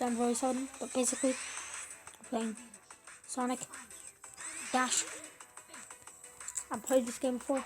sound really sudden, but basically, playing Sonic Dash. I've played this game before,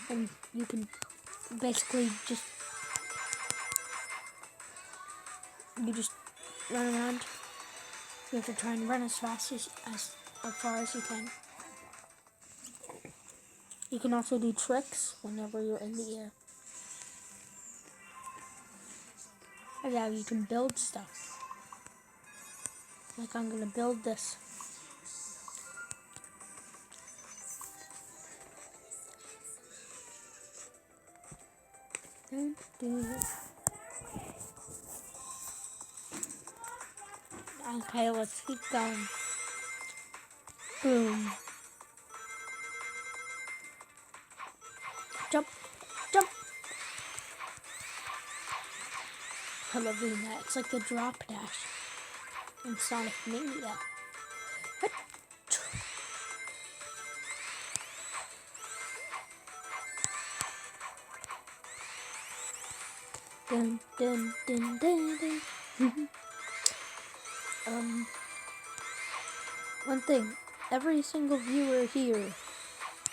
and you can basically just run around. You have to try and run as fast as far as you can. You can also do tricks whenever you're in the air. And yeah, you can build stuff. Like I'm gonna build this. Okay, let's keep going. Boom. Jump, jump. I love doing that. It's like the drop dash in Sonic Mania. Dun, dun, dun, dun, dun. One thing, every single viewer here,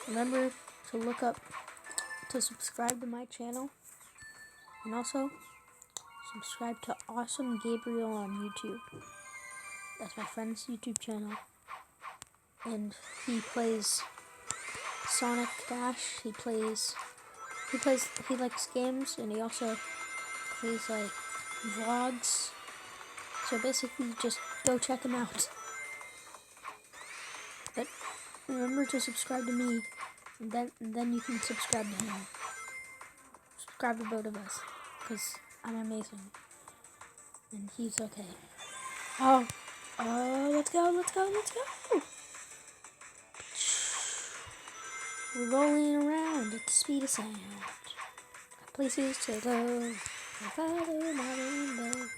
remember to subscribe to my channel, and also subscribe to Awesome Gabriel on YouTube. That's my friend's YouTube channel, and he plays Sonic Dash. He likes games, and he also plays like vlogs. So basically, just go check him out. But remember to subscribe to me, and then you can subscribe to him. Subscribe to both of us, because I'm amazing, and he's okay. Oh, let's go. We're rolling around at the speed of sound. Got places to go. Follow my rainbow.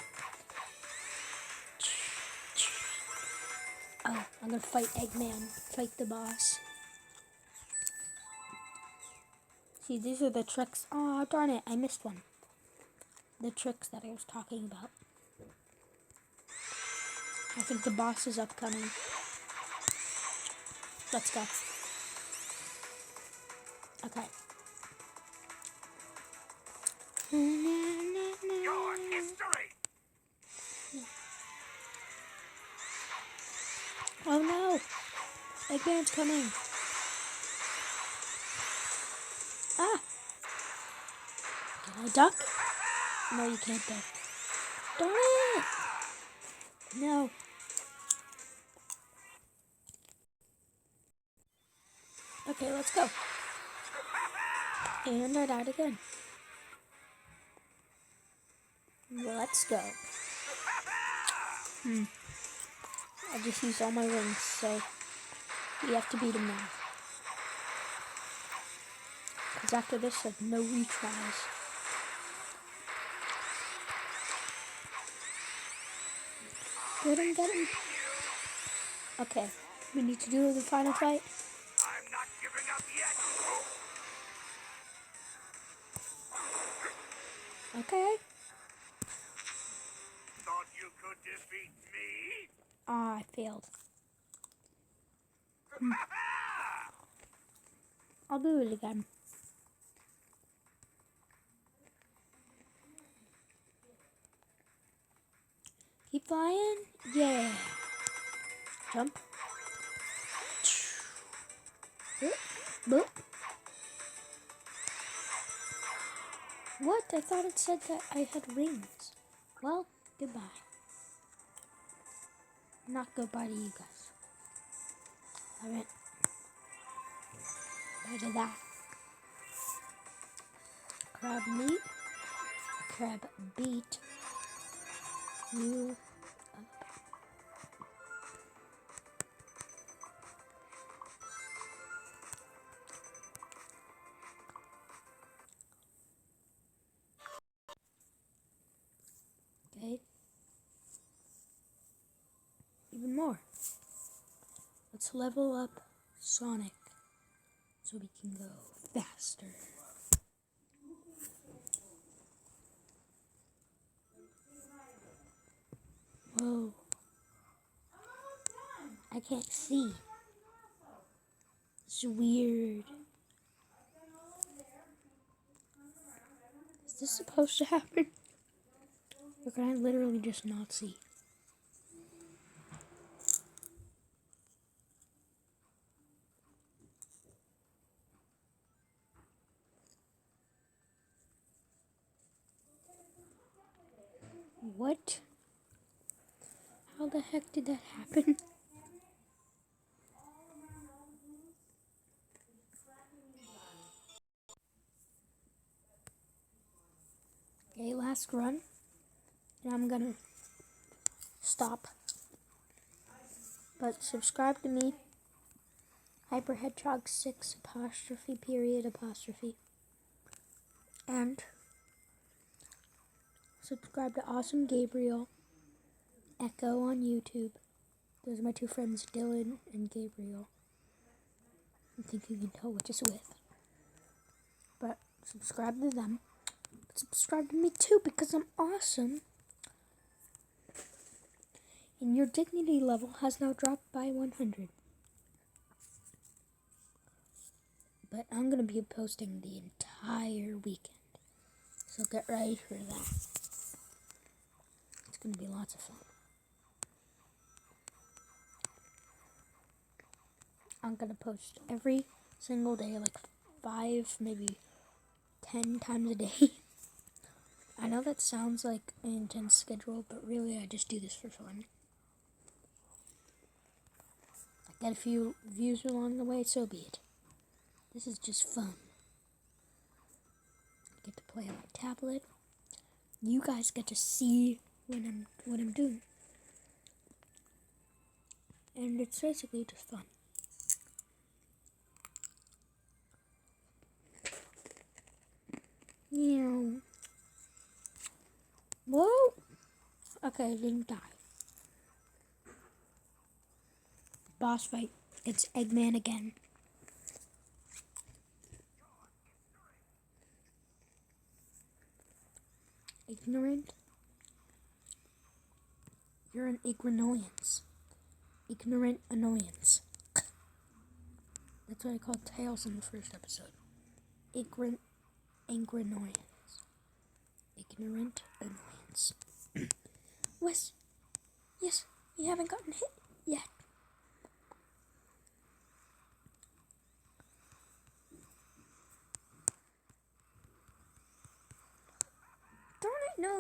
Oh, I'm gonna fight Eggman. Fight the boss. See, these are the tricks. Oh, darn it, I missed one. The tricks that I was talking about. I think the boss is upcoming. Let's go. Okay. Your history. Oh no! Eggman's coming. Ah! Can I duck? No, you can't duck. Darn it! No. Okay, let's go. And I died again. Let's go. I just used all my rings, so we have to beat him now. Because after this, there's no retries. Get him. Okay, we need to do the final fight. I'm not giving up yet. Okay. Thought you could defeat me? Ah, I failed. I'll do it again. Keep flying. Yeah. Jump. Boop. What? I thought it said that I had rings. Well, goodbye. Not goodbye to you guys. Alright. Bye to that. Crab meat. Crab beat. You. Okay. Even more. Let's level up Sonic so we can go faster. Whoa. I can't see. It's weird. Is this supposed to happen? Or can I literally just not see? What? How the heck did that happen? Okay, last run. And I'm gonna stop. But subscribe to me. HyperHedgehog6 apostrophe period apostrophe. And subscribe to Awesome Gabriel Echo on YouTube. Those are my two friends, Dylan and Gabriel. I think you can tell which is with. But subscribe to them. But subscribe to me too because I'm awesome. And your dignity level has now dropped by 100. But I'm going to be posting the entire weekend. So get ready for that. It's going to be lots of fun. I'm going to post every single day, like 5, maybe 10 times a day. I know that sounds like an intense schedule, but really I just do this for fun. I get a few views along the way, so be it. This is just fun. I get to play on my tablet. You guys get to see what I'm doing. And it's basically just fun. Yeah. Whoa! Okay, I didn't die. Boss fight. It's Eggman again. Ignorant? You're an ignorance. Ignorant annoyance. That's what I called Tails in the first episode. Ignorant annoyance. Ignorant annoyance. Wes, yes, you haven't gotten hit yet. Darn it, no.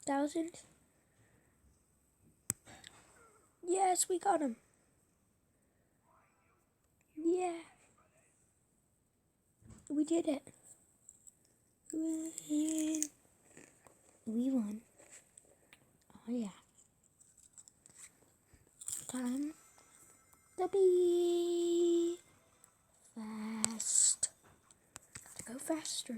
2,000? Yes, we got him. Yeah. We did it. We won. Oh yeah. Time to be fast. Gotta go faster.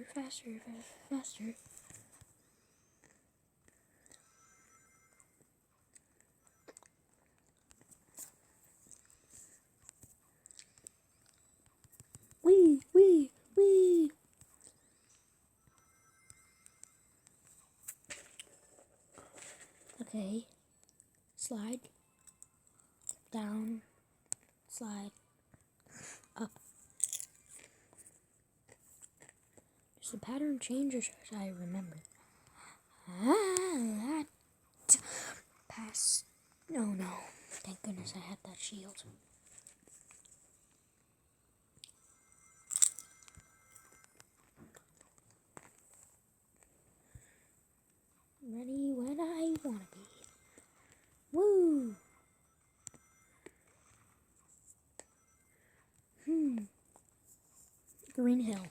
Wee. Okay. Slide. Down. Slide. Up. Does the pattern change as I remember? That pass. No. Thank goodness I had that shield. Ready when I wanna be. Woo! Green Hill.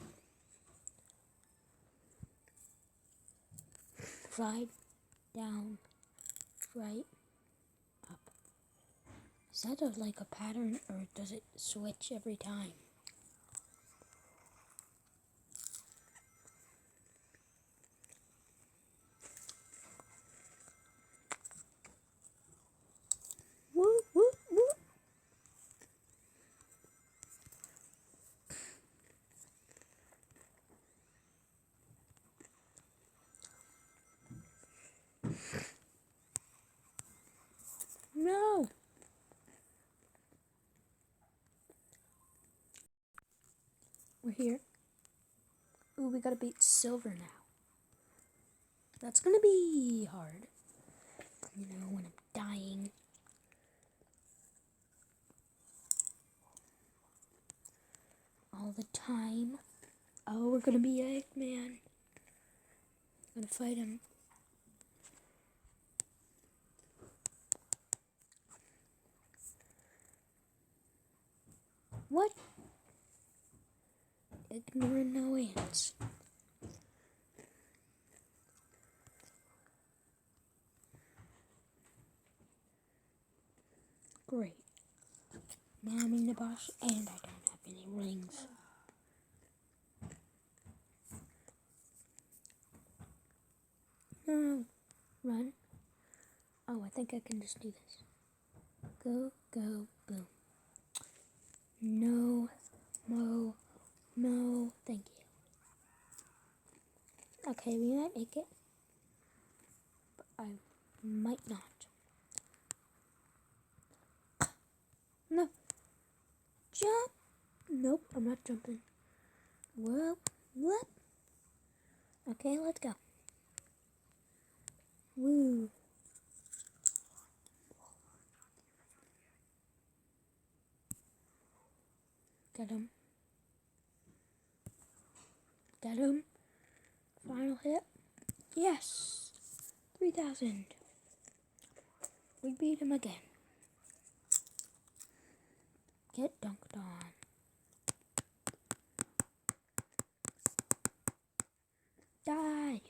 Slide, down, right, up. Is that like a pattern, or does it switch every time? No! We're here. Ooh, we gotta beat silver now. That's gonna be hard. You know, when I'm dying. All the time. Oh, we're gonna be Eggman. Gonna fight him. What? Ignore no ants. Great. Now I'm in the boss and I don't have any rings. No. Run. Oh, I think I can just do this. Go, go, boom. No, no, thank you. Okay, we might make it, but I might not. No. Jump. Nope, I'm not jumping. Whoa, what? Okay, let's go. Woo. Get him. Get him. Final hit. Yes. 3,000. We beat him again. Get dunked on. Die.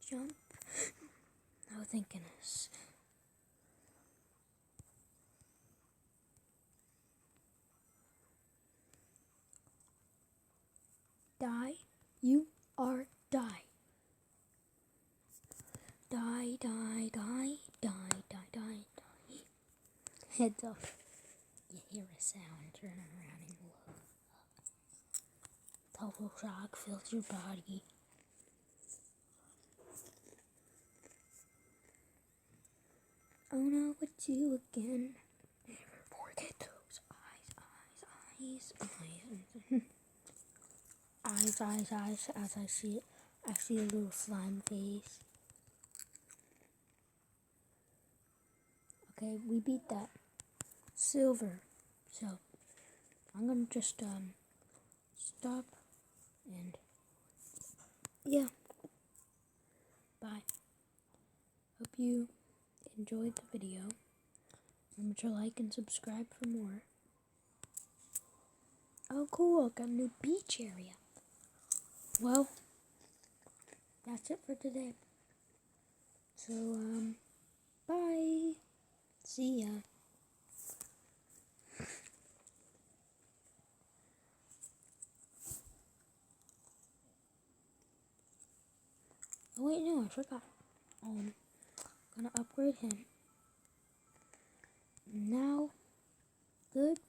Jump. Oh, thank goodness. Die. You are die. Die, die, die, die, die, die, die. Heads up. You hear a sound, turn around and look. Total shock fills your body. Oh no, it's you again. Never forget those eyes. Eyes, as I see it. I see a little slime face. Okay, we beat that. Silver. So, I'm gonna just, stop and, yeah. Bye. Hope you enjoyed the video. Remember to like and subscribe for more. Oh, cool, got a new beach area. Well, that's it for today. So, bye. See ya. Oh wait, no, I forgot. Gonna upgrade him. Now, good.